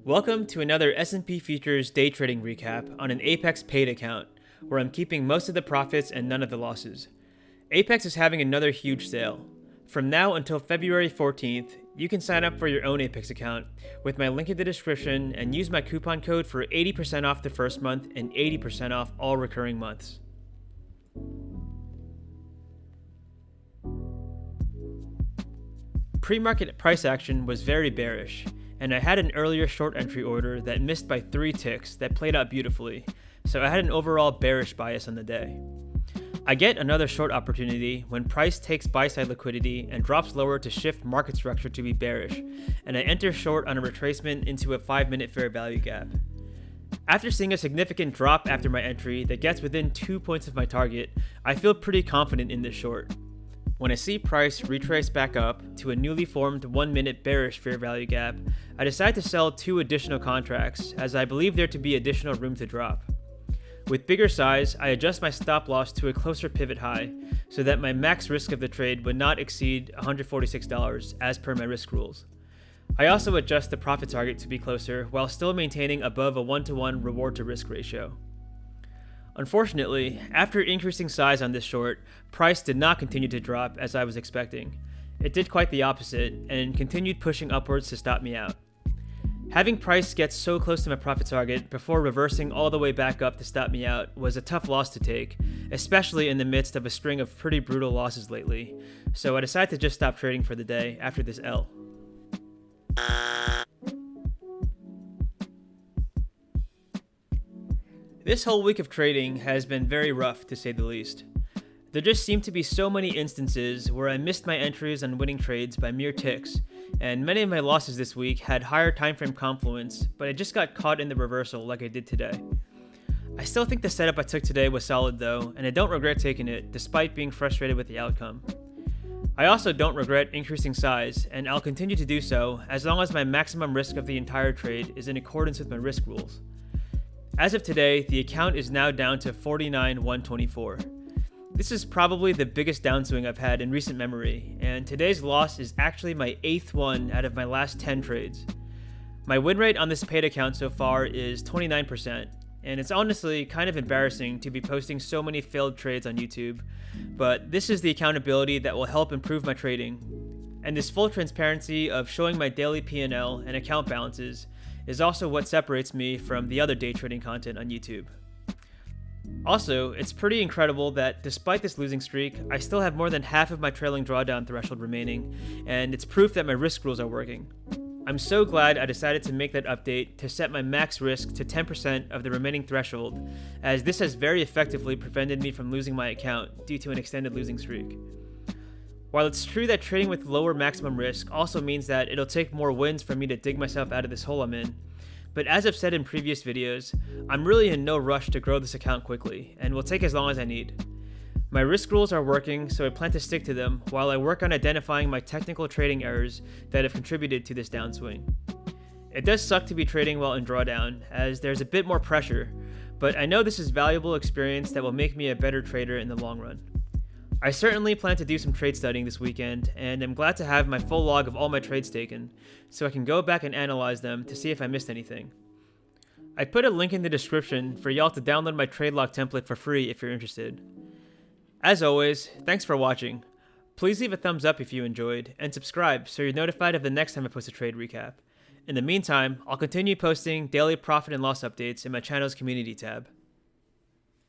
Welcome to another S&P Futures day trading recap on an Apex paid account, where I'm keeping most of the profits and none of the losses. Apex is having another huge sale. From now until February 14th, you can sign up for your own Apex account with my link in the description and use my coupon code for 80% off the first month and 80% off all recurring months. Pre-market price action was very bearish, and I had an earlier short entry order that missed by 3 ticks that played out beautifully, so I had an overall bearish bias on the day. I get another short opportunity when price takes buy-side liquidity and drops lower to shift market structure to be bearish, and I enter short on a retracement into a 5-minute fair value gap. After seeing a significant drop after my entry that gets within 2 points of my target, I feel pretty confident in this short. When I see price retrace back up to a newly formed 1-minute bearish fair value gap, I decide to sell 2 additional contracts as I believe there to be additional room to drop. With bigger size, I adjust my stop loss to a closer pivot high so that my max risk of the trade would not exceed $146 as per my risk rules. I also adjust the profit target to be closer while still maintaining above a 1-to-1 reward to risk ratio. Unfortunately, after increasing size on this short, price did not continue to drop as I was expecting. It did quite the opposite and continued pushing upwards to stop me out. Having price get so close to my profit target before reversing all the way back up to stop me out was a tough loss to take, especially in the midst of a string of pretty brutal losses lately, so I decided to just stop trading for the day after this L. This whole week of trading has been very rough, to say the least. There just seem to be so many instances where I missed my entries on winning trades by mere ticks, and many of my losses this week had higher timeframe confluence, but I just got caught in the reversal like I did today. I still think the setup I took today was solid though, and I don't regret taking it, despite being frustrated with the outcome. I also don't regret increasing size, and I'll continue to do so as long as my maximum risk of the entire trade is in accordance with my risk rules. As of today, the account is now down to 49,124. This is probably the biggest downswing I've had in recent memory, and today's loss is actually my 8th one out of my last 10 trades. My win rate on this paid account so far is 29%, and it's honestly kind of embarrassing to be posting so many failed trades on YouTube, but this is the accountability that will help improve my trading. And this full transparency of showing my daily P&L and account balances is also what separates me from the other day trading content on YouTube. Also, it's pretty incredible that despite this losing streak, I still have more than half of my trailing drawdown threshold remaining, and it's proof that my risk rules are working. I'm so glad I decided to make that update to set my max risk to 10% of the remaining threshold, as this has very effectively prevented me from losing my account due to an extended losing streak. While it's true that trading with lower maximum risk also means that it'll take more wins for me to dig myself out of this hole I'm in, but as I've said in previous videos, I'm really in no rush to grow this account quickly, and will take as long as I need. My risk rules are working, so I plan to stick to them while I work on identifying my technical trading errors that have contributed to this downswing. It does suck to be trading while in drawdown, as there's a bit more pressure, but I know this is valuable experience that will make me a better trader in the long run. I certainly plan to do some trade studying this weekend, and I'm glad to have my full log of all my trades taken, so I can go back and analyze them to see if I missed anything. I put a link in the description for y'all to download my trade log template for free if you're interested. As always, thanks for watching. Please leave a thumbs up if you enjoyed, and subscribe so you're notified of the next time I post a trade recap. In the meantime, I'll continue posting daily profit and loss updates in my channel's community tab.